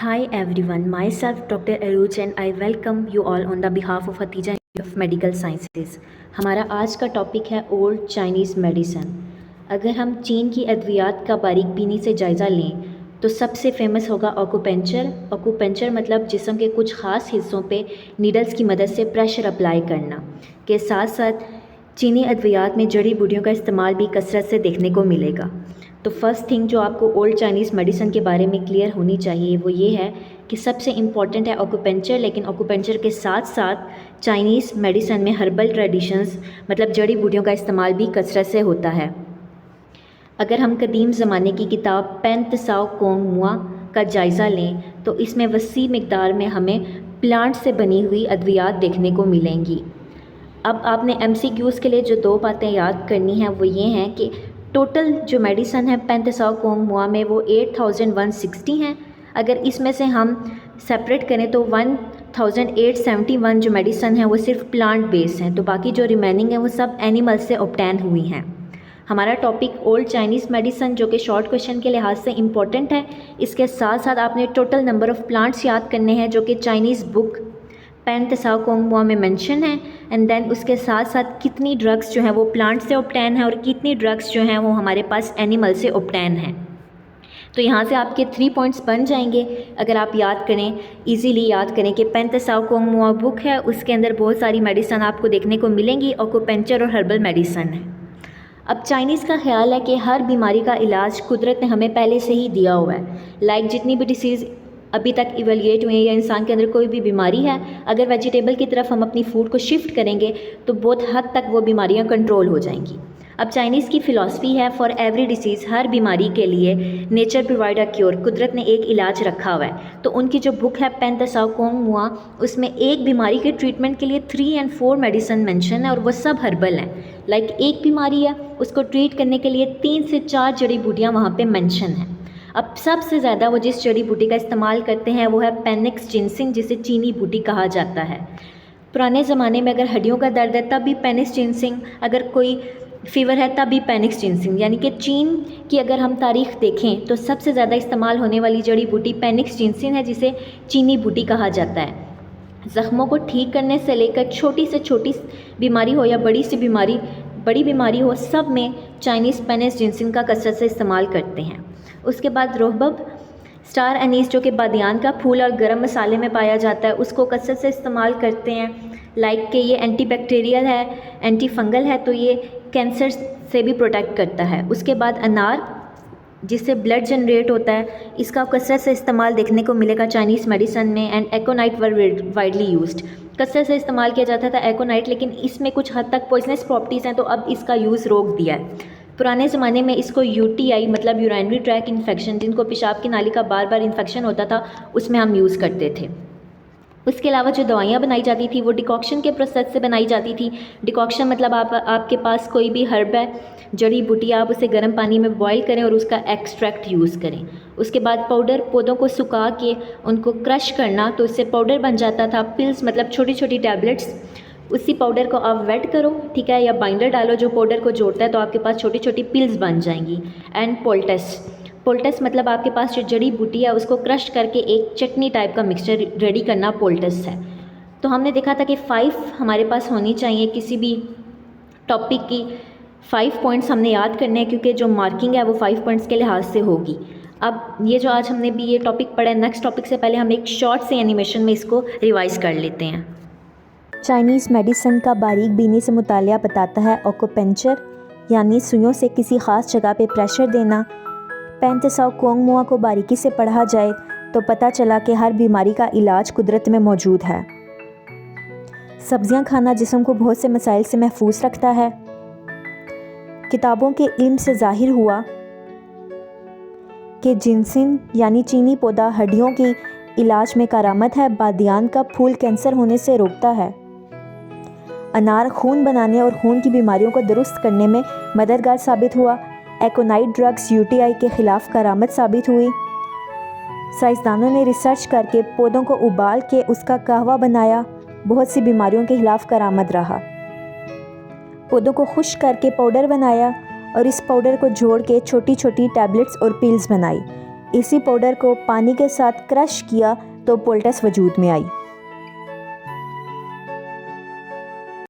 Hi everyone, myself Dr. Aruj and I welcome you all on the behalf of Hatija Institute of Medical Sciences। हमारा आज का topic है old Chinese medicine. अगर हम चीन की अद्वियात का बारीक बीनी से जायज़ा लें तो सबसे फेमस होगा ऑक्यूपेंचर। ऑक्यूपेंचर मतलब जिस्म के कुछ ख़ास हिस्सों पे नीडल्स की मदद से प्रेशर अप्लाई करना के साथ साथ चीनी अद्वियात में जड़ी बूटियों का इस्तेमाल भी कसरत से देखने को मिलेगा। तो फर्स्ट थिंग जो आपको ओल्ड चाइनीज़ मेडिसिन के बारे में क्लियर होनी चाहिए वो ये है कि सबसे इम्पॉर्टेंट है ऑक्यूपेंचर, लेकिन ऑक्यूपेंचर के साथ साथ चाइनीज़ मेडिसिन में हर्बल ट्रेडिशंस मतलब जड़ी बूटियों का इस्तेमाल भी कसरत से होता है। अगर हम कदीम ज़माने की किताब पेन त्साओ कोंग मुआ का जायज़ा लें तो इसमें वसी मिकदार में हमें प्लांट से बनी हुई अद्वियात देखने को मिलेंगी। अब आपने MCQs के लिए जो दो बातें याद करनी हैं वो ये हैं कि टोटल जो मेडिसन है पेन त्साओ कोंग मुआ में वो 8160 हैं। अगर इसमें से हम सेपरेट करें तो 1871 जो मेडिसन है वो सिर्फ प्लांट बेस्ड हैं, तो बाकी जो रिमेनिंग है वो सब एनिमल से ऑब्टेन हुई हैं। हमारा टॉपिक ओल्ड चाइनीज़ मेडिसन जो कि शॉर्ट क्वेश्चन के लिहाज से इम्पॉर्टेंट है। इसके साथ साथ आपने टोटल नंबर ऑफ़ प्लांट्स याद करने हैं जो कि चाइनीज़ बुक पेन त्साओ कोंग मुआ में मेंशन है, एंड देन उसके साथ साथ कितनी ड्रग्स जो हैं वो प्लांट से ऑब्टेन है और कितनी ड्रग्स जो हैं वो हमारे पास एनिमल से ऑब्टेन हैं। तो यहाँ से आपके 3 पॉइंट्स बन जाएंगे अगर आप याद करें, इजीली याद करें कि पेन त्साओ कोंग मुआ बुक है, उसके अंदर बहुत सारी मेडिसन आपको देखने को मिलेंगी, ऑक्यूपेंचर और हर्बल मेडिसन है। अब चाइनीज़ का ख्याल है कि हर बीमारी का इलाज कुदरत ने हमें पहले से ही दिया हुआ है। लाइक जितनी भी डिसीज़ अभी तक इवेल्युएट हुई है या इंसान के अंदर कोई भी बीमारी है, अगर वेजिटेबल की तरफ हम अपनी फूड को शिफ्ट करेंगे तो बहुत हद तक वो बीमारियां कंट्रोल हो जाएंगी। अब चाइनीज़ की फ़िलासफ़ी है फॉर एवरी डिसीज़, हर बीमारी के लिए नेचर प्रोवाइड अ क्योर, कुदरत ने एक इलाज रखा हुआ है। तो उनकी जो बुक है पेन त्साओ कोंग मुआ, उसमें एक बीमारी के ट्रीटमेंट के लिए 3 और 4 मेडिसिन मेंशन है और वो सब हर्बल हैं। लाइक एक बीमारी है उसको ट्रीट करने के लिए 3 से 4 जड़ी बूटियाँ वहाँ पे मेंशन हैं। अब सबसे ज़्यादा वो जिस जड़ी बूटी का इस्तेमाल करते हैं वो है पेनिक्स जिनसिंग, जिसे चीनी बूटी कहा जाता है। पुराने ज़माने में अगर हड्डियों का दर्द है तब भी पेनिक्स जिनसिंग, अगर कोई फ़ीवर है तब भी पेनिक्स जिनसिंग। यानी कि चीन की अगर हम तारीख़ देखें तो सबसे ज़्यादा इस्तेमाल होने वाली जड़ी बूटी पेनिक्स जिनसिंग है, जिसे चीनी बूटी कहा जाता है। ज़ख्मों को ठीक करने से लेकर छोटी से छोटी बीमारी हो या बड़ी बीमारी हो, सब में चाइनीज़ पेनिक्स जिनसिंग का कसरत से इस्तेमाल करते हैं। उसके बाद रोहबब स्टार एनीस जो कि बादियान का फूल और गरम मसाले में पाया जाता है, उसको कसरत से इस्तेमाल करते हैं। लाइक कि ये एंटी बैक्टीरियल है, एंटी फंगल है, तो ये कैंसर से भी प्रोटेक्ट करता है। उसके बाद अनार जिससे ब्लड जनरेट होता है, इसका कसरत से इस्तेमाल देखने को मिलेगा चाइनीज़ मेडिसन में। एंड एकोनाइट वर वाइडली यूज्ड, कसरत से इस्तेमाल किया जाता था एकोनाइट, लेकिन इसमें कुछ हद तक पॉइजनस प्रॉपर्टीज़ हैं तो अब इसका यूज़ रोक दिया है। पुराने ज़माने में इसको UTI मतलब यूरिनरी ट्रैक इन्फेक्शन, जिनको पेशाब की नाली का बार बार इन्फेक्शन होता था, उसमें हम यूज़ करते थे। उसके अलावा जो दवाइयाँ बनाई जाती थी वो डिकॉक्शन के प्रोसेस से बनाई जाती थी। डिकॉक्शन मतलब आपके पास कोई भी हर्ब है, जड़ी बूटी, आप उसे गर्म पानी में बॉईल करें और उसका एक्सट्रैक्ट यूज़ करें। उसके बाद पाउडर, पौधों को सुखा के उनको क्रश करना तो इससे पाउडर बन जाता था। पिल्स मतलब छोटी छोटी टैबलेट्स, उसी पाउडर को आप वेट करो, ठीक है, या बाइंडर डालो जो पाउडर को जोड़ता है, तो आपके पास छोटी छोटी पिल्स बन जाएंगी। एंड पोल्टस मतलब आपके पास जो जड़ी बूटी है उसको क्रश करके एक चटनी टाइप का मिक्सचर रेडी करना पोल्टस है। तो हमने देखा था कि 5 हमारे पास होनी चाहिए किसी भी टॉपिक की। 5 पॉइंट्स हमने याद करने हैं क्योंकि जो मार्किंग है वो 5 पॉइंट्स के लिहाज से होगी। अब ये जो आज हमने भी ये टॉपिक पढ़ा है, नेक्स्ट टॉपिक से पहले हम एक शॉर्ट से एनिमेशन में इसको रिवाइज कर लेते हैं। चाइनीज़ मेडिसिन का बारीक बीनी से मुतालिया बताता है ऑक्यूपेंचर यानी सुइयों से किसी ख़ास जगह पे प्रेशर देना। पेन त्साओ कोंग मुआ को बारीकी से पढ़ा जाए तो पता चला कि हर बीमारी का इलाज कुदरत में मौजूद है। सब्जियां खाना जिस्म को बहुत से मसाइल से महफूज रखता है। किताबों के इल्म से ज़ाहिर हुआ कि जिनसिन यानी चीनी पौधा हड्डियों की इलाज में कारामद है। बादियान का फूल कैंसर होने से रोकता है। अनार खून बनाने और खून की बीमारियों को दुरुस्त करने में मददगार साबित हुआ। एकोनाइट ड्रग्स UTI के ख़िलाफ़ करामत साबित हुई। साइंसदानों ने रिसर्च करके पौधों को उबाल के उसका कहवा बनाया, बहुत सी बीमारियों के ख़िलाफ़ करामत रहा। पौधों को खुश्क करके पाउडर बनाया और इस पाउडर को जोड़ के छोटी छोटी टैबलेट्स और पिल्स बनाई। इसी पाउडर को पानी के साथ क्रश किया तो पोल्टस वजूद में आई।